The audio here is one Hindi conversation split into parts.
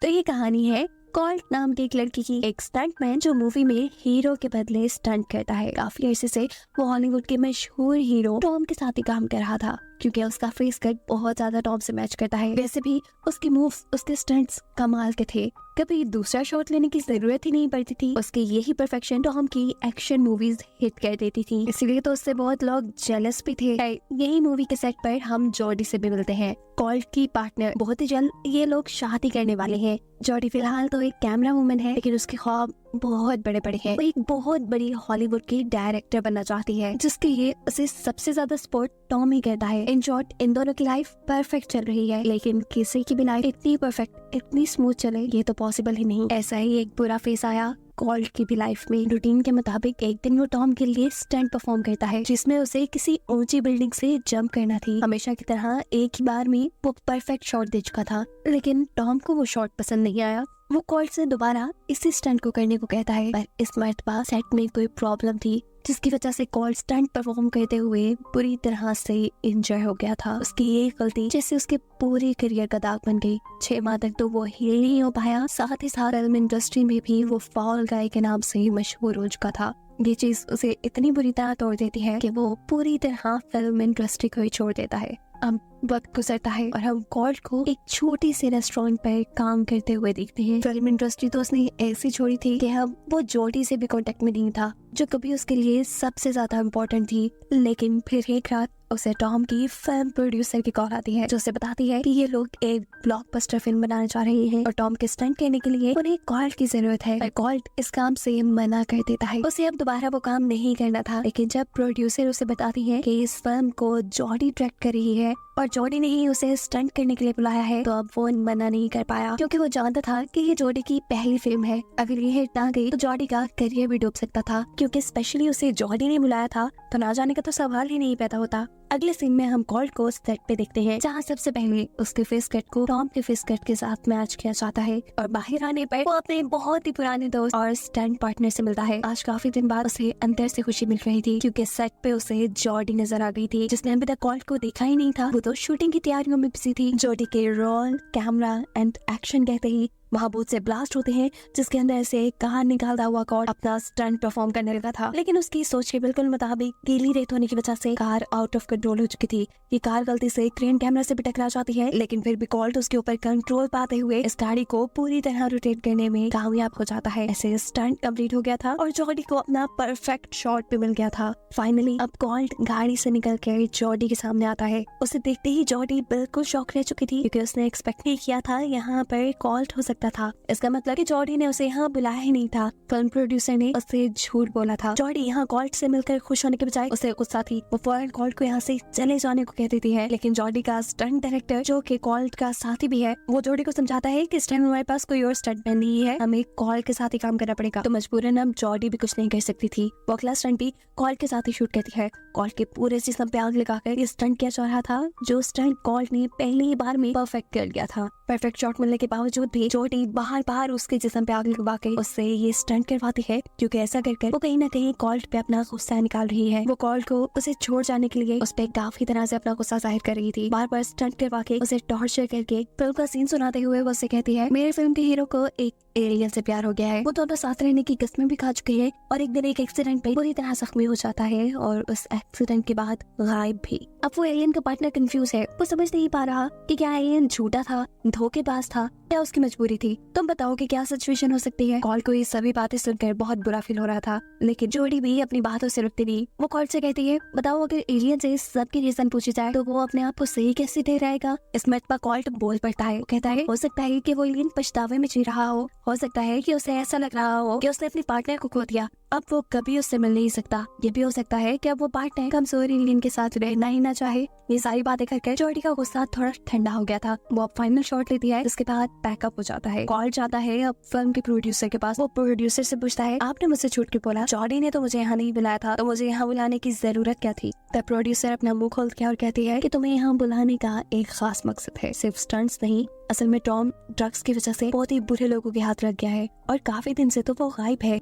तो ये कहानी है कॉल्ट नाम की एक लड़की की। एक स्टंटमैन जो मूवी में हीरो के बदले स्टंट करता है। काफी अर्से से वो हॉलीवुड के मशहूर हीरो टॉम के साथ ही काम कर रहा था, क्योंकि उसका फेस कट बहुत ज्यादा टॉम से मैच करता है। वैसे भी उसके मूव्स, उसके स्टंट्स कमाल के थे। कभी दूसरा शॉट लेने की जरूरत ही नहीं पड़ती थी। उसकी यही परफेक्शन टॉम की एक्शन मूवीज हिट कर देती थी, इसीलिए तो उससे बहुत लोग जेलस भी थे। यही मूवी के सेट पर हम जॉडी से भी मिलते हैं, कॉल्ट की पार्टनर। बहुत ही जल्द ये लोग शादी करने वाले हैं। जॉडी फिलहाल तो एक कैमरा वुमन है, लेकिन उसके ख्वाब बहुत बड़े बड़े हैं। वो एक बहुत बड़ी हॉलीवुड की डायरेक्टर बनना चाहती है, जिसके लिए उसे सबसे ज्यादा सपोर्ट टॉम ही करता है। इन शॉर्ट, इन दोनों की लाइफ परफेक्ट चल रही है, लेकिन किसी की भी लाइफ इतनी परफेक्ट, इतनी स्मूथ चले, ये तो पॉसिबल ही नहीं। ऐसा ही एक बुरा फेस आया कॉल्ट की भी लाइफ में। रूटीन के मुताबिक एक दिन वो टॉम के लिए स्टंट परफॉर्म करता है, जिसमें उसे किसी ऊंची बिल्डिंग से जंप करना थी। हमेशा की तरह एक ही बार में वो परफेक्ट शॉट दे चुका था, लेकिन टॉम को वो शॉट पसंद नहीं आया। वो कॉल्ट से दोबारा इसी स्टंट को करने को कहता है, पर इस मर्तबा सेट में कोई प्रॉब्लम थी, जिसकी वजह से कॉल्ट स्टंट परफॉर्म करते हुए बुरी तरह से इंजर हो गया था। उसकी ये गलती जैसे उसके पूरे करियर का दाग बन गई। 6 माह तक तो वो हील नहीं हो पाया। साथ ही साथ फिल्म इंडस्ट्री में भी वो फॉल गाय के नाम से मशहूर हो चुका था। ये चीज उसे इतनी बुरी तरह तोड़ देती है कि वो पूरी तरह फिल्म इंडस्ट्री को ही छोड़ देता है। अब वक्त गुजरता है और हम कॉल्ट को एक छोटी सी रेस्टोरेंट पर काम करते हुए देखते हैं। फिल्म इंडस्ट्री तो उसने ऐसी छोड़ी थी कि अब वो जॉडी से भी कांटेक्ट में नहीं था, जो कभी उसके लिए सबसे ज्यादा इम्पोर्टेंट थी। लेकिन फिर एक रात उसे टॉम की फिल्म प्रोड्यूसर की कॉल आती है, जो उसे बताती है कि ये लोग एक ब्लॉकबस्टर फिल्म बनाने जा रहे हैं और टॉम के स्टंट करने के लिए उन्हें कॉल्ट की जरूरत है। पर कॉल्ट इस काम से मना कर देता है। उसे अब दोबारा वो काम नहीं करना था। लेकिन जब प्रोड्यूसर उसे बताती है कि इस फिल्म को जॉडी डायरेक्ट कर रही है और जॉडी ने ही उसे स्टंट करने के लिए बुलाया है, तो अब वो मना नहीं कर पाया, क्योंकि वो जानता था कि ये जॉडी की पहली फिल्म है। अगर ये हिट ना गई तो जॉडी का करियर भी डूब सकता था, क्योंकि स्पेशली उसे जॉडी ने बुलाया था, तो ना जाने का तो सवाल ही नहीं पैदा होता। अगले सीन में हम कॉल्ट को सेट पे देखते हैं, जहाँ सबसे पहले उसके फेस कट को टॉम के फेस कट के साथ मैच किया जाता है और बाहर आने पर वो अपने बहुत ही पुराने दोस्त और स्टंट पार्टनर से मिलता है। आज काफी दिन बाद उसे अंदर से खुशी मिल रही थी, क्योंकि सेट पे उसे जॉडी नजर आ गई थी, जिसने अभी तक कॉल्ट को देखा ही नहीं था। वो तो शूटिंग की तैयारियों में बिजी थी। जॉडी के रोल, कैमरा एंड एक्शन कहते ही वहाँ बहुत से ब्लास्ट होते हैं, जिसके अंदर से कार निकालता हुआ कॉल्ट अपना स्टंट परफॉर्म करने लगा था। लेकिन उसकी सोच के बिल्कुल मुताबिक गीली रेत होने की वजह से कार आउट ऑफ कंट्रोल हो चुकी थी। ये कार गलती से क्रेन कैमरा से भी टकरा जाती है, लेकिन फिर भी कॉल्ट उसके ऊपर कंट्रोल पाते हुए इस गाड़ी को पूरी तरह रोटेट करने में कामयाब हो जाता है। ऐसे स्टंट कंप्लीट हो गया था और जॉडी को अपना परफेक्ट शॉट भी मिल गया था। फाइनली अब कॉल्ट गाड़ी से निकल कर जॉडी के सामने आता है। उसे देखते ही जॉडी बिल्कुल शॉक रह चुकी थी, क्योंकि उसने एक्सपेक्ट नहीं किया था यहाँ पर कॉल्ट हो सकता था। इसका मतलब कि जॉडी ने उसे यहाँ बुलाया ही नहीं था। फिल्म प्रोड्यूसर ने उससे झूठ बोला था। जॉडी यहाँ कॉल्ट से मिलकर खुश होने के बजाय उसे गुस्सा थी। वो फौरन कॉल्ट को यहाँ से चले जाने को कह देती है, लेकिन जॉडी का स्टंट डायरेक्टर, जो कि कॉल्ट का साथी भी है, वो जॉडी को समझाता है कि इस टाइम हमारे पास कोई और स्टंटमैन नहीं है, हमें कॉल्ट के साथ ही काम करना पड़ेगा। तो मजबूरन अब जॉडी भी कुछ नहीं कर सकती थी। वो अगला स्टंट भी कॉल्ट के साथ ही शूट करती है। कॉल्ट के पूरे जिस्म पे आग लगाकर ये स्टंट किया जा रहा था, जो स्टंट कॉल्ट ने पहली बार में परफेक्ट कर लिया था। परफेक्ट शॉट मिलने के बावजूद भी जॉडी बार उसके जिस्म पे आग लगवा के उससे ये स्टंट करवाती है, क्योंकि ऐसा कर वो कहीं ना कहीं कॉल्ट पे अपना गुस्सा निकाल रही है। वो कॉल्ट को उसे छोड़ जाने के लिए उस पे काफी तरह से अपना गुस्सा जाहिर कर रही थी। बार स्टंट करवा के उसे टॉर्चर करके फिल्म का सीन सुनाते हुए वो उससे कहती है, मेरे फिल्म के हीरो को एक एलियन से प्यार हो गया है। वो दोनों साथ रहने की कस्में भी खा चुके हैं और एक दिन एक एक्सीडेंट पे बुरी तरह जख्मी हो जाता है और उस एक्सीडेंट के बाद गायब भी। अब वो एलियन का पार्टनर कंफ्यूज है। वो समझ नहीं पा रहा कि क्या एलियन झूठा था, धोखेबाज था, क्या उसकी मजबूरी थी। तुम बताओ कि क्या सिचुएशन हो सकती है। कॉल्ट को ये सभी बातें सुनकर बहुत बुरा फील हो रहा था, लेकिन जॉडी भी अपनी बातों से रुकती नहीं। वो कॉल्ट से कहती है, बताओ अगर एलियन से सबकी रीजन पूछी जाए तो वो अपने आप को सही कैसे दे रहेगा। इस मत पर कॉल्ट बोल पड़ता है। वो कहता है, हो सकता है कि वो एलियन पछतावे में जी रहा हो सकता है कि उसे ऐसा लग रहा हो कि उसने अपने पार्टनर को खो दिया, अब वो कभी उससे मिल नहीं सकता। ये भी हो सकता है कि अब वो पार्टनर कमजोर एलियन के साथ रहना ही ना चाहे। ये सारी बातें करके जॉडी का गुस्सा थोड़ा ठंडा हो गया था। वो अब फाइनल शॉट लेती है, उसके बाद पैकअप हो जाता है। कॉल जाता है अब फिल्म के प्रोड्यूसर के पास। वो प्रोड्यूसर से पूछता है, आपने मुझसे छूट के बोला, जॉडी ने तो मुझे यहाँ नहीं बुलाया था, तो मुझे यहाँ बुलाने की जरूरत क्या थी। तब प्रोड्यूसर अपना मुंह खोलती है और कहती है कि तुम्हें यहाँ बुलाने का एक खास मकसद है, सिर्फ स्टंट्स नहीं। असल में टॉम ड्रग्स की वजह से बहुत ही बुरे लोगों के हाथ लग गया है और काफी दिन से तो वो गायब है।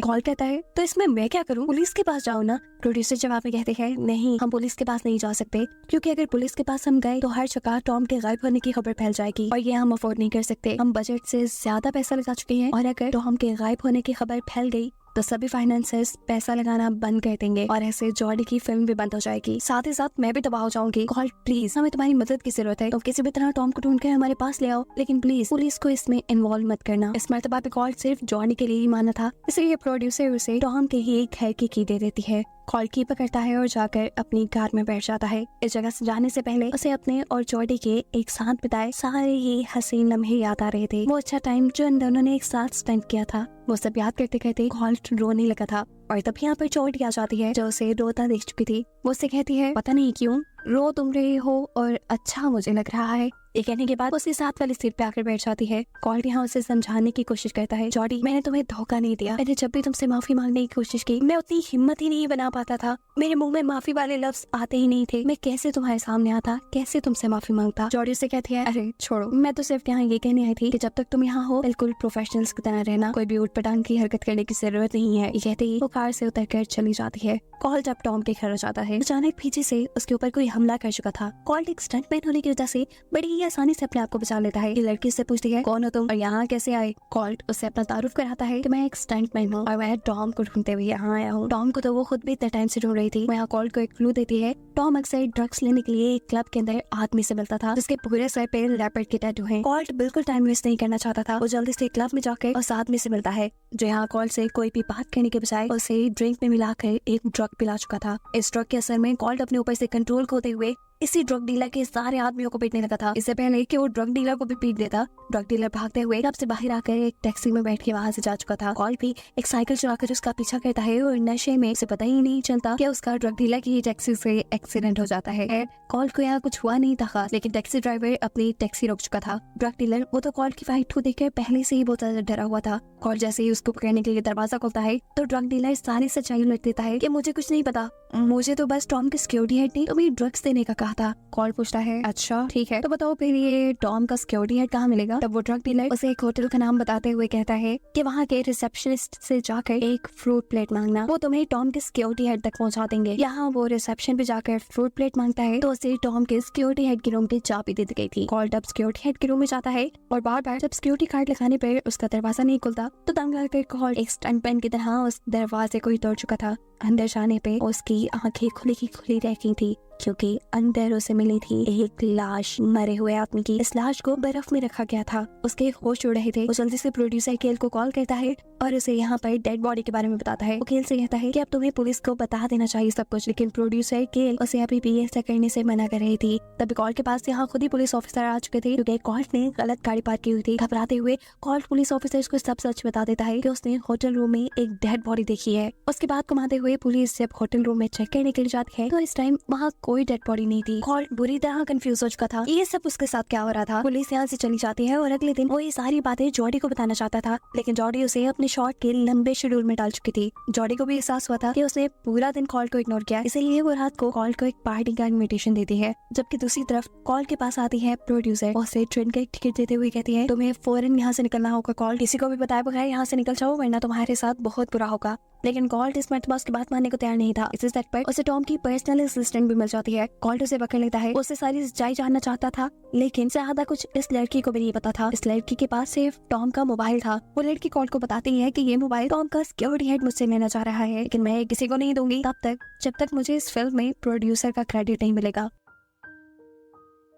कॉल कहता है तो इसमें मैं क्या करूँ, पुलिस के पास जाओ ना। प्रोड्यूसर जवाब में कहते हैं नहीं, हम पुलिस के पास नहीं जा सकते, क्योंकि अगर पुलिस के पास हम गए तो हर जगह टॉम के गायब होने की खबर फैल जाएगी और ये हम अफोर्ड नहीं कर सकते। हम बजट से ज्यादा पैसा लगा चुके हैं और अगर टॉम के गायब होने की खबर फैल गई तो सभी फाइनेंसर्स पैसा लगाना बंद कर देंगे और ऐसे जॉडी की फिल्म भी बंद हो जाएगी। साथ ही साथ मैं भी तबाह हो जाऊंगी। कॉल प्लीज, हमें तुम्हारी मदद की जरूरत है, तो किसी भी तरह टॉम को ढूंढ कर हमारे पास ले आओ, लेकिन प्लीज पुलिस को इसमें इन्वॉल्व मत करना। इस मर्तबा पे कॉल सिर्फ जॉडी के लिए ही माना था, इसलिए प्रोड्यूसर उसे टॉम के ही एक घर की की दे देती है। कॉल की पकड़ता है और जाकर अपनी कार में बैठ जाता है। इस जगह से जाने से पहले उसे अपने और जॉडी के एक साथ बिताए सारे ही हसीन लम्हे याद आ रहे थे। वो अच्छा टाइम जो इन दोनों ने एक साथ स्पेंड किया था, वो सब याद करते करते कॉल रोने लगा था। और तब यहाँ पर जॉडी आ जाती है जो उसे रोता देख चुकी थी। वो उससे कहती है पता नहीं क्यों रो तुम रहे हो और अच्छा मुझे लग रहा है। ये कहने के बाद उसके साथ वाली सीट पे आकर बैठ जाती है। कॉल यहाँ उसे समझाने की कोशिश करता है, जॉडी मैंने तुम्हें धोखा नहीं दिया, मैंने जब भी तुमसे माफी मांगने की कोशिश की मैं उतनी हिम्मत ही नहीं बना पाता था, मेरे मुंह में माफी वाले लफ्ज आते ही नहीं थे, मैं कैसे तुम्हारे सामने आता, कैसे तुमसे माफी मांगता। जॉडी से कहती है अरे छोड़ो, मैं तो सिर्फ यहाँ ये कहने आई थी कि जब तक तुम यहाँ हो बिल्कुल प्रोफेशनल्स की तरह रहना, कोई भी उठपटांग की हरकत करने की जरूरत नहीं है। ये कहते ही वो कार से उतर कर चली जाती है। कॉल जब टॉम के घर आ जाता है अचानक पीछे से उसके ऊपर कोई हमला कर चुका था। कॉल एक स्टंटमैन होने की वजह से बड़ी ही आसानी से अपने आप को बचा लेता है। ये लड़की से पूछती है कौन हो तुम और यहाँ कैसे आए। कॉल उससे अपना तारुफ कराता है कि मैं एक स्टंटमैन हूँ और मैं टॉम को ढूंढते हुए यहाँ आया हूँ। टॉम को तो वो खुद भी इतने टाइम से ढूंढ रही थी। वहाँ कॉल को एक क्लू देती है, टॉम अक्सर ड्रग्स लेने के लिए एक क्लब के अंदर आदमी से मिलता था जिसके पूरे सर पे लेपर्ड के टैटू हैं। कॉल बिल्कुल टाइम वेस्ट नहीं करना चाहता था, वो जल्दी से क्लब में जाकर उस आदमी से मिलता है जो यहाँ कॉल से कोई भी बात करने के बजाय उसे ड्रिंक में मिलाकर एक ड्रग पिला चुका था। इस ड्रग के असर में कॉल अपने ऊपर से कंट्रोल खोते हुए इसी ड्रग डीलर के सारे आदमियों को पीटने लगा था। इससे पहले कि वो ड्रग डीलर को भी पीट देता, ड्रग डीलर भागते हुए क्लब से बाहर आकर एक टैक्सी में बैठ के वहाँ से जा चुका था। कॉल भी एक साइकिल चलाकर उसका पीछा करता है और नशे में उसे पता ही नहीं चलता कि उसका ड्रग डीलर की टैक्सी से एक्सीडेंट हो जाता है। कॉल को यहाँ कुछ हुआ नहीं था खास, लेकिन टैक्सी ड्राइवर अपनी टैक्सी रोक चुका था। ड्रग डीलर वो तो कॉल की फाइट को देखकर पहले से ही बहुत ज्यादा डरा हुआ था। कॉल जैसे ही उसको पकड़ने के लिए दरवाजा खोलता है तो ड्रग डीलर सारी सच्चाई उलट देता है कि मुझे कुछ नहीं पता, मुझे तो बस टॉम के सिक्योरिटी हेड ने तुम्हें ड्रग्स देने का कहा था। कॉल पूछता है अच्छा ठीक है, तो बताओ फिर ये टॉम का सिक्योरिटी हेड कहाँ मिलेगा। तब वो ड्रग डीलर उसे एक होटल का नाम बताते हुए कहता है कि वहाँ के रिसेप्शनिस्ट से जाकर एक फ्रूट प्लेट मांगना, वो तुम्हें टॉम के सिक्योरिटी हेड तक पहुँचा देंगे। यहाँ वो रिसेप्शन पे जाकर फ्रूट प्लेट मांगता है तो उसे टॉम के सिक्योरिटी हेड के रूम की चाबी दे दी गई थी। कॉल तब सिक्योरिटी हेड के रूम में जाता है और बार बार जब सिक्योरिटी कार्ड लगाने पर उसका दरवाजा नहीं खुलता तो तंग आकर कॉल एक स्टंटमैन की तरह उस दरवाजे को ही तोड़ चुका था। अंदर जाने पे उसकी आंखें खुली की खुली रह गई थी क्योंकि अंदर उसे मिली थी एक लाश मरे हुए आदमी की। इस लाश को बर्फ में रखा गया था, उसके होश उड़ रहे थे। वो जल्दी से प्रोड्यूसर केल को कॉल करता है और उसे यहाँ पर डेड बॉडी के बारे में बताता है। वो केल से कहता है कि अब तुम्हें पुलिस को बता देना चाहिए सब कुछ, लेकिन प्रोड्यूसर केल उसे अभी भी ऐसा करने से मना कर रही थी। तभी कॉल के पास यहाँ खुद ही पुलिस ऑफिसर आ चुके थे क्योंकि कॉल ने गलत गाड़ी पार्क की हुई थी। घबराते हुए कॉल पुलिस ऑफिसर को सब सच बता देता है कि उसने होटल रूम में एक डेड बॉडी देखी है। उसके बाद घुमाते हुए पुलिस जब होटल रूम में चेक करने के लिए जाती है तो इस टाइम वहाँ कोई डेड बॉडी नहीं थी। कॉल बुरी तरह कंफ्यूज हो चुका था, ये सब उसके साथ क्या हो रहा था। पुलिस यहाँ से चली जाती है और अगले दिन वो ये सारी बातें जॉडी को बताना चाहता था, लेकिन जॉडी उसे अपने शॉट के लंबे शेड्यूल में डाल चुकी थी। जॉडी को भी एहसास हुआ था कि उसने पूरा दिन कॉल को इग्नोर किया, इसलिए वो रात को कॉल को एक पार्टी का इन्विटेशन देती है। जबकि दूसरी तरफ कॉल के पास आती है प्रोड्यूसर, उसे ट्रेन का टिकट देते हुए कहती है तुम्हें फौरन यहाँ से निकलना होगा कॉल, किसी को भी बताए बगैर यहाँ से निकल जाओ वरना तुम्हारे साथ बहुत बुरा होगा। लेकिन कॉल्ट इस मर्तबा उसकी बात मानने को तैयार नहीं था। इसी सेट पर उसे टॉम की पर्सनल असिस्टेंट भी मिल जाती है। कॉल्ट उसे पकड़ लेता है, उससे सारी सच्चाई जानना चाहता था, लेकिन ज्यादा कुछ इस लड़की को भी नहीं पता था। इस लड़की के पास सिर्फ टॉम का मोबाइल था। वो लड़की कॉल्ट को बताती है कि ये मोबाइल टॉम का सिक्योरिटी हेड मुझसे लेना चाह रहा है, लेकिन मैं किसी को नहीं दूंगी तब तक जब तक मुझे इस फिल्म में प्रोड्यूसर का क्रेडिट नहीं मिलेगा।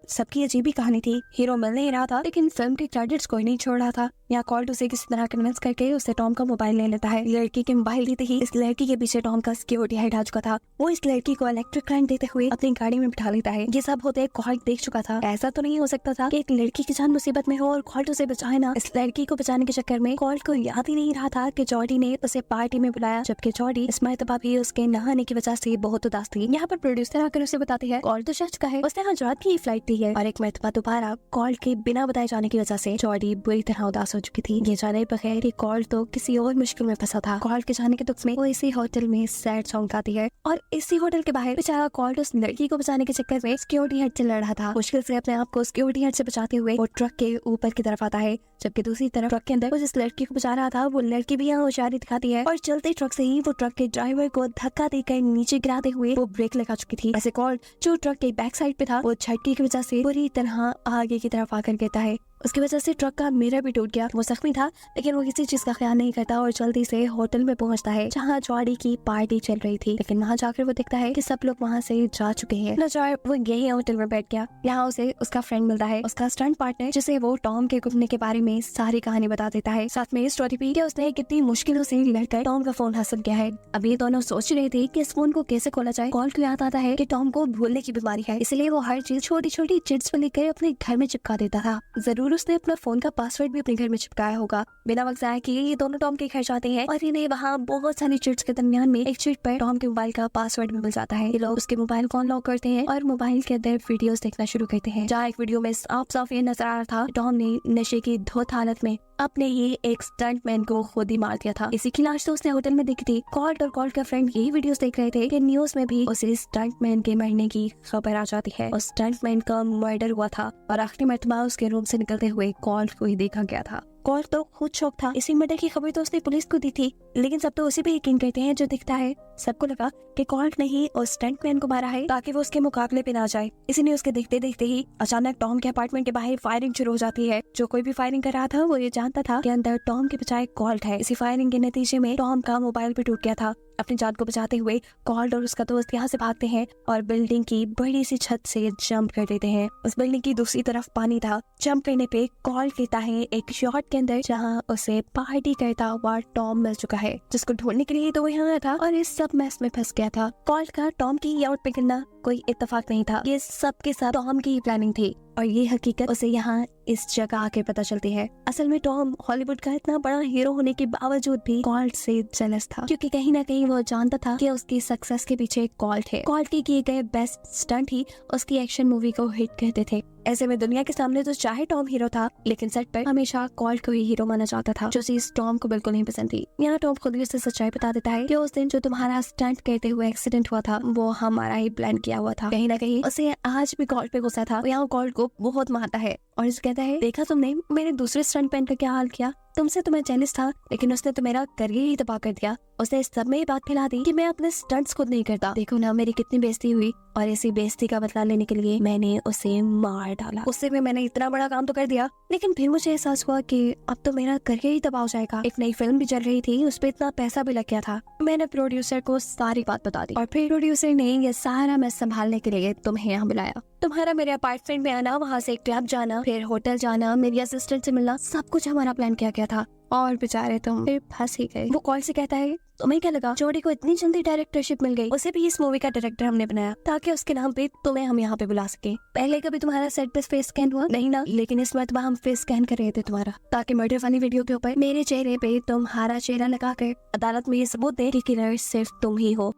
सबकी अजीब ही कहानी थी, हीरो मिल नहीं रहा था लेकिन फिल्म के क्रेडिट्स कोई नहीं छोड़ रहा था। यहाँ कॉल्ट उसे किसी तरह कन्विंस करके उससे टॉम का मोबाइल ले लेता है। लड़की के मोबाइल देते ही इस लड़की के पीछे टॉम का सिक्योरिटी हेड आ चुका था। वो इस लड़की को इलेक्ट्रिक करंट देते हुए अपनी गाड़ी में बिठा लेता है। ये सब होते कॉल्ट देख चुका था। ऐसा तो नहीं हो सकता था कि एक लड़की की जान मुसीबत में हो और कॉल्ट उसे बचाए ना। इस लड़की को बचाने के चक्कर में कॉल्ट को याद ही नहीं रहा था कि जॉडी ने उसे पार्टी में बुलाया, जबकि जॉडी इस मर्तबा भी उसके नहाने की वजह से बहुत उदास थी। यहाँ पर प्रोड्यूसर आकर उसे बताती है कॉल्ट तो सच का है, उसने आज रात की फ्लाइट थी जाती है और एक मरतबा दोबारा कॉल के बिना बताए जाने की वजह से जॉडी बुरी तरह उदास हो चुकी थी। ये जाने बगैर कि कॉल तो किसी और मुश्किल में फंसा था। कॉल के जाने के दुख में वो इसी होटल में सैड सॉन्ग गाती है और इसी होटल के बाहर बेचारा कॉल उस लड़की को बचाने के चक्कर में सिक्योरिटी गार्ड से लड़ रहा था। मुश्किल से अपने आप को सिक्योरिटी गार्ड से बचाते हुए वो ट्रक के ऊपर की तरफ आता है, जबकि दूसरी तरफ ट्रक के अंदर वो जिस लड़की को बचा रहा था वो लड़की भी यहाँ होशियारी दिखाती है और चलते ट्रक से ही वो ट्रक के ड्राइवर को धक्का देकर नीचे गिराते हुए वो ब्रेक लगा चुकी थी। ऐसे कॉल जो ट्रक के बैक साइड पे था वो झटके की वजह से पूरी तरह आगे की तरफ आकर गिरता है। उसकी वजह से ट्रक का मिरर भी टूट गया। वो जख्मी था लेकिन वो किसी चीज का ख्याल नहीं करता और जल्दी से होटल में पहुंचता है जहां जॉडी की पार्टी चल रही थी। लेकिन वहां जाकर वो देखता है कि सब लोग वहां से जा चुके हैं। लाचार वो यही होटल में बैठ गया। यहाँ उसे उसका फ्रेंड मिलता है, उसका स्टंट पार्टनर, जिसे वो टॉम के गुमने के बारे में सारी कहानी बता देता है। साथ में स्टोरी भी कि उसने कितनी मुश्किलों से लड़कर टॉम का फोन हासिल किया है। अब ये दोनों सोच रहे थे कि इस फोन को कैसे खोला जाए। कॉल को याद आता है कि टॉम को भूलने की बीमारी है, इसलिए वो हर चीज छोटी छोटी चिट्स में लिखकर अपने घर में चिपका देता था। जरूर उसने अपना फोन का पासवर्ड भी अपने घर में चिपकाया होगा। बिना वक्त जाए कि ये दोनों टॉम के घर जाते हैं और इन्हें वहाँ बहुत सारी चिट्स के दरमियान में एक चिट पर टॉम के मोबाइल का पासवर्ड भी मिल जाता है। ये लोग उसके मोबाइल को अनलॉक करते हैं और मोबाइल के अंदर वीडियोस देखना शुरू करते हैं, जहाँ एक वीडियो में साफ साफ ये नजर आ रहा था टॉम ने नशे की धुत हालत में अपने ही एक स्टंटमैन को खुद ही मार दिया था। इसी की लाश तो उसने होटल में देखी थी। कॉल्ट और कॉल्ट का फ्रेंड यही वीडियोस देख रहे थे कि न्यूज में भी उसे स्टंटमैन के मरने की खबर आ जाती है और स्टंटमैन का मर्डर हुआ था और आखिरी मरतबा उसके रूम से निकलते हुए कॉल्ट को ही देखा गया था। कॉल्ट तो खुद शौक था। इसी मर्डर की खबर तो उसने पुलिस को दी थी, लेकिन सब तो उसी पे यकीन करते हैं जो दिखता है। सबको लगा कि कॉल्ट ने ही उस स्टंटमैन को मारा है ताकि वो उसके मुकाबले पे ना जाए। इसी न्यूज के देखते देखते ही अचानक टॉम के अपार्टमेंट के बाहर फायरिंग शुरू हो जाती है। जो कोई भी फायरिंग कर रहा था वो ये जानता था कि अंदर टॉम के बजाय कॉल्ट है। इसी फायरिंग के नतीजे में टॉम का मोबाइल भी टूट गया था। अपनी जान को बचाते हुए कॉल्ट और उसका दोस्त यहाँ से भागते हैं और बिल्डिंग की बड़ी सी छत से जंप कर देते हैं। उस बिल्डिंग की दूसरी तरफ पानी था। जंप करने पे कॉल्ट लेता है एक शॉट के अंदर जहाँ उसे पार्टी करता हुआ टॉम मिल चुका है, जिसको ढूंढने के लिए तो वो यहाँ आया था और इस सब मैस में फंस गया था। कॉल्ट का टॉम की यार्ड पे गिरना कोई इत्तेफाक नहीं था, ये सब के साथ टॉम की प्लानिंग थी और ये हकीकत उसे यहाँ इस जगह आके पता चलती है। असल में टॉम हॉलीवुड का इतना बड़ा हीरो होने के बावजूद भी कॉल्ट से जेलस था, क्योंकि कहीं ना कहीं वो जानता था कि उसकी सक्सेस के पीछे कॉल्ट है। कॉल्ट के किए गए बेस्ट स्टंट ही उसकी एक्शन मूवी को हिट करते थे। ऐसे में दुनिया के सामने तो चाहे टॉम हीरो था, लेकिन सेट पर हमेशा कॉल्ट को ही हीरो माना जाता था, जो चीज टॉम को बिल्कुल नहीं पसंद थी। यहाँ टॉम खुद ही उसे सच्चाई बता देता है कि उस दिन जो तुम्हारा स्टंट करते हुए एक्सीडेंट हुआ था वो हमारा ही प्लान किया हुआ था। कहीं ना कहीं उसे आज भी कॉल्ट पे गुस्सा था। यहाँ कॉल्ट को बहुत मारता है और इसे कहता है, देखा तुमने मेरे दूसरे स्टंट पैन का क्या हाल किया। तुमसे तो मैं जेलस था, लेकिन उसने तो मेरा करियर ही तबाह कर दिया। उसने इस सब में ये बात फैला दी कि मैं अपने स्टंट्स खुद नहीं करता। देखो ना मेरी कितनी बेइज्जती हुई और इसी बेइज्जती का बदला लेने के लिए मैंने उसे मार डाला। उससे भी मैंने इतना बड़ा काम तो कर दिया, लेकिन फिर मुझे एहसास हुआ कि अब तो मेरा करियर ही तबाह हो जाएगा। एक नई फिल्म भी चल रही थी, उस पर इतना पैसा भी लग गया था। मैंने प्रोड्यूसर को सारी बात बता दी और फिर प्रोड्यूसर ने ये सारा मैं संभालने के लिए तुम्हें यहाँ बुलाया। तुम्हारा मेरे अपार्टमेंट में आना, वहाँ से एक क्लब जाना, फिर होटल जाना, मेरी असिस्टेंट से मिलना, सब कुछ हमारा प्लान किया गया था और बेचारे तुम फिर फंस ही गए। वो कॉल से कहता है, तुम्हें क्या लगा जॉडी को इतनी जल्दी डायरेक्टरशिप मिल गई? उसे भी इस मूवी का डायरेक्टर हमने बनाया ताकि उसके नाम पे तुम्हें हम यहाँ पे बुला सके। पहले कभी तुम्हारा सेट पे फेस स्कैन हुआ नहीं ना, लेकिन इस मरतबा हम फेस स्कैन कर रहे थे तुम्हारा, ताकि मर्डर वाली वीडियो के ऊपर मेरे चेहरे पे तुम्हारा चेहरा लगा कर अदालत में ये सबूत दे कि किलर सिर्फ तुम ही हो।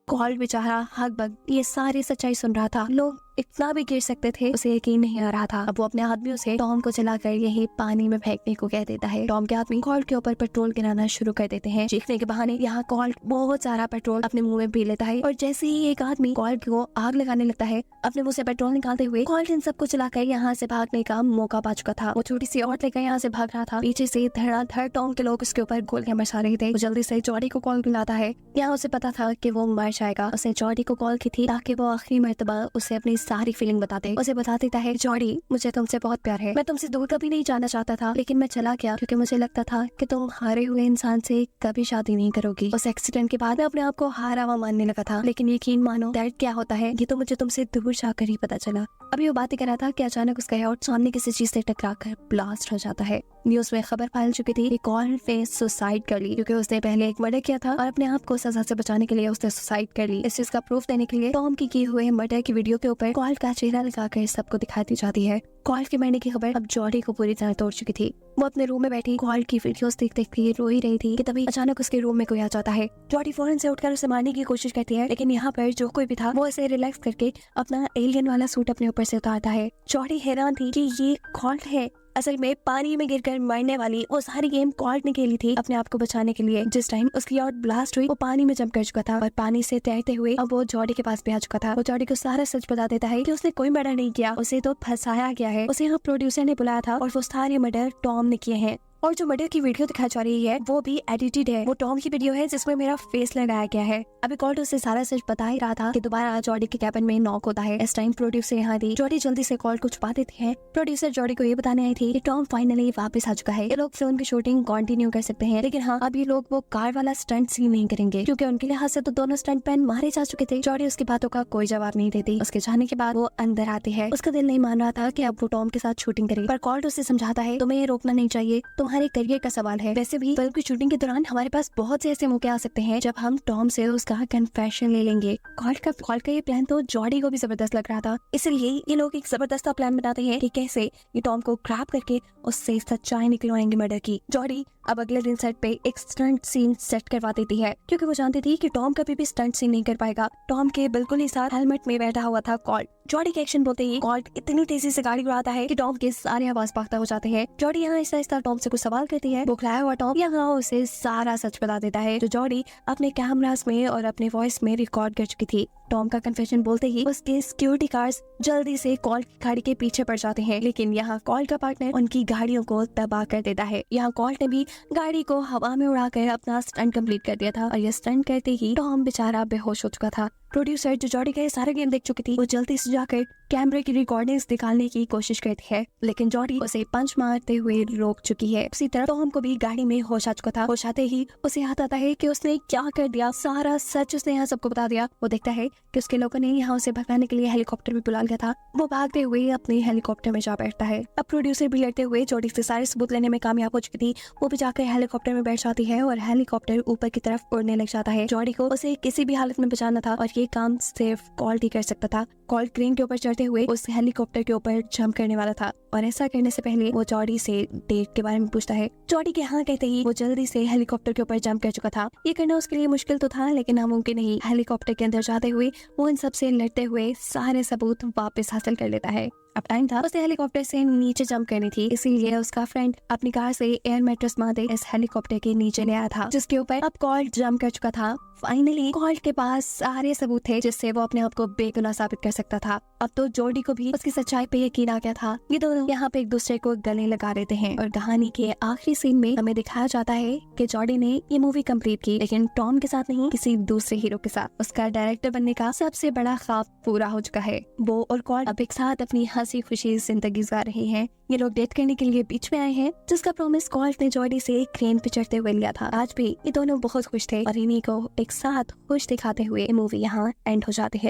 कॉल बेचारा हकबक ये सारी सच्चाई सुन रहा था। लोग इतना भी गिर सकते थे उसे यकीन नहीं आ रहा था। अब वो अपने आदमियों से टॉम को चलाकर यही पानी में फेंकने को कह देता है। टॉम के आदमी कॉल्ट के ऊपर पेट्रोल गिराना शुरू कर देते हैं। चीखने के बहाने यहाँ कॉल्ट बहुत सारा पेट्रोल अपने मुंह में पी लेता है और जैसे ही एक आदमी कॉल्ट को आग लगाने लगता है, अपने मुंह से पेट्रोल निकालते हुए कॉल्ट इन सबको चलाकर यहाँ से भागने का मौका पा चुका था। वो छोटी सी औरत लेकर यहाँ से भाग रहा था। पीछे से धड़ाधड़ टॉम के लोग उसके ऊपर गोलियां बरसा रहे थे। वो जल्दी से जॉडी को कॉल मिलाता है। यहाँ उसे पता था कि वो मर जाएगा। उसने जॉडी को कॉल की थी ताकि वो आखिरी मर्तबा उसे अपनी सारी फीलिंग बताते। उसे बता देता है, जॉडी मुझे तुमसे बहुत प्यार है, मैं तुमसे दूर कभी नहीं जाना चाहता था, लेकिन मैं चला गया क्योंकि मुझे लगता था कि तुम हारे हुए इंसान से कभी शादी नहीं करोगी। उस एक्सीडेंट के बाद मैं अपने आप को हारा हुआ मानने लगा था, लेकिन यकीन मानो दर्द क्या होता है ये तो मुझे तुमसे दूर जाकर ही पता चला। अभी वो बातें कर रहा था कि अचानक उसका यार्ड सामने किसी चीज से टकरा कर ब्लास्ट हो जाता है। न्यूज में खबर फैल चुकी थी कि कॉल्ट ने सुसाइड कर ली क्योंकि उसने पहले एक मर्डर किया था और अपने आप को सजा से बचाने के लिए उसने सुसाइड कर ली। इस चीज का प्रूफ देने के लिए टॉम की किए हुए मर्डर की वीडियो के ऊपर कॉल्ट का चेहरा लगाकर सबको दिखाई दी जाती है। कॉल्ट के मरने की खबर अब जॉडी को पूरी तरह तोड़ चुकी थी। वो अपने रूम में बैठी कॉल्ट की वीडियोस देख देख के रो ही रही थी कि तभी अचानक उसके रूम में कोई आ जाता है। जॉडी फौरन से उठकर उसे मारने की कोशिश करती है, लेकिन यहाँ पर जो कोई भी था वो इसे रिलैक्स करके अपना एलियन वाला सूट अपने ऊपर से उतारता है। जॉडी हैरान थी कि ये कॉल्ट है। असल में पानी में गिरकर मरने वाली वो सारी गेम कॉल्ट ने खेली थी अपने आप को बचाने के लिए। जिस टाइम उसकी आउट ब्लास्ट हुई वो पानी में जंप कर चुका था और पानी से तैरते हुए अब वो जॉडी के पास भी आ चुका था। वो जॉडी को सारा सच बता देता है कि उसने कोई मर्डर नहीं किया, उसे तो फंसाया गया है। उसे यहाँ प्रोड्यूसर ने बुलाया था और वो सारे मर्डर टॉम ने किए हैं। और जो मर्डर की वीडियो दिखाई जा रही है वो भी एडिटेड है। वो टॉम की वीडियो है जिसमें मेरा फेस लगाया गया है। अभी कॉल्ट उसे सारा सच बता ही रहा था कि दोबारा जॉडी के कैबिन में नॉक होता है। इस टाइम प्रोड्यूसर यहाँ थी। जॉडी जल्दी से कॉल्ट को छुपा देती है। प्रोड्यूसर जॉडी को ये बताने आई थी कि टॉम फाइनली वापस आ चुका है। ये लोग फिल्म की शूटिंग कंटिन्यू कर सकते हैं, लेकिन हाँ अब ये लोग वो कार वाला स्टंट सीन नहीं करेंगे क्योंकि उनके लिहाज से तो दोनों स्टंट मैन मारे जा चुके थे। जॉडी उसकी बातों का कोई जवाब नहीं देती। उसके जाने के बाद वो अंदर आती है। उसका दिल नहीं मान रहा था कि अब वो टॉम के साथ शूटिंग करे, पर कॉल्ट उसे समझाता है तुम्हें ये रोकना नहीं चाहिए, तुम्हारे करियर का सवाल है। वैसे भी फिल्म की शूटिंग के दौरान हमारे पास बहुत से ऐसे मौके आ सकते हैं जब हम टॉम से उसका कन्फेशन ले लेंगे। कॉल्ट का ये प्लान तो जॉडी को भी जबरदस्त लग रहा था, इसलिए ये लोग एक जबरदस्त प्लान बनाते हैं कि कैसे ये टॉम को ग्रैब करके उससे सच्चाई निकलवाएंगे मर्डर की। जॉडी अब अगले दिन सेट पे एक स्टंट सीन सेट करवा देती है क्योंकि वो जानती थी कि टॉम कभी भी स्टंट सीन नहीं कर पाएगा। टॉम के बिल्कुल ही साथ हेलमेट में बैठा हुआ था कॉल्ट। जॉडी के एक्शन बोलते ही कॉल्ट इतनी तेजी से गाड़ी उड़ाता है कि टॉम के सारे आवाज पागता हो जाते हैं। जॉडी यहाँ आहिस्ता टॉम से कुछ सवाल करती है। बुखलाया हुआ टॉम यहाँ उसे सारा सच बता देता है जो जॉडी अपने कैमरास में और अपने वॉइस में रिकॉर्ड कर चुकी थी। टॉम का कन्फेशन बोलते ही उसके सिक्योरिटी गार्ड्स जल्दी से कॉल्ट की गाड़ी के पीछे पड़ जाते हैं, लेकिन यहाँ कॉल्ट का पार्टनर उनकी गाड़ियों को तबाह कर देता है। यहाँ कॉल्ट ने भी गाड़ी को हवा में उड़ाकर अपना स्टंट कंप्लीट कर दिया था और ये स्टंट करते ही टॉम बेचारा बेहोश हो चुका था। प्रोड्यूसर जो जॉडी का ये सारा गेम देख चुकी थी वो जल्दी से जाकर कैमरे की रिकॉर्डिंग्स निकालने की कोशिश करती है, लेकिन जॉडी उसे पंच मारते हुए रोक चुकी है। उसी तरह टॉम को भी गाड़ी में होश आ चुका था। होश आते ही उसे याद आता है कि उसने क्या कर दिया, सारा सच उसने यहाँ सबको बता दिया। वो देखता है कि उसके लोगों ने यहाँ उसे भगाने के लिए हेलीकॉप्टर भी बुला लिया था। वो भागते हुए अपने हेलीकॉप्टर में जा बैठता है। अब प्रोड्यूसर भी लड़ते हुए जॉडी से सारे सबूत लेने में कामयाब हो चुकी थी। वो भी जाकर हेलीकॉप्टर में बैठ जाती है और हेलीकॉप्टर ऊपर की तरफ उड़ने लग जाता है। जॉडी को उसे किसी भी हालत में बचाना था और ये काम सिर्फ कॉल्ट ही कर सकता था। कॉल्ट क्रेन के ऊपर चढ़ते हुए उस हेलीकॉप्टर के ऊपर जंप करने वाला था और ऐसा करने से पहले वो जॉडी से डेट के बारे में पूछता है। जॉडी के हाँ कहते ही वो जल्दी से हेलीकॉप्टर के ऊपर जंप कर चुका था। ये करना उसके लिए मुश्किल तो था, लेकिन नामुमकिन नहीं। हेलीकॉप्टर के अंदर जाते हुए वो इन सबसे लड़ते हुए सारे सबूत वापस हासिल कर लेता है। अब टाइम था उसे हेलीकॉप्टर से नीचे जंप करनी थी, इसीलिए उसका फ्रेंड अपनी कार से एयर मैट्रेस मारते इस हेलीकॉप्टर के नीचे ले आया था, जिसके ऊपर अब कॉल्ट जंप कर चुका था। फाइनली कॉल्ट के पास सारे सबूत थे जिससे वो अपने आप को बेगुनाह साबित कर सकता था। अब तो जॉडी को भी उसकी सच्चाई पे यकीन आ गया था। ये दोनों यहाँ पे एक दूसरे को गले लगा देते हैं और कहानी के आखिरी सीन में हमें दिखाया जाता है कि जॉडी ने ये मूवी कंप्लीट की, लेकिन टॉम के साथ नहीं, किसी दूसरे हीरो के साथ। उसका डायरेक्टर बनने का सबसे बड़ा ख्वाब पूरा हो चुका है। वो और कॉल्ट अब एक साथ अपनी हंसी खुशी जिंदगी गुजार रहे हैं। ये लोग डेट करने के लिए बीच में आए हैं, जिसका प्रॉमिस कॉल्ट ने जॉडी से क्रेन पे चढ़ते हुए लिया था। आज भी ये दोनों बहुत खुश थे और इन्हीं को एक साथ खुश दिखाते हुए मूवी यहाँ एंड हो जाती है।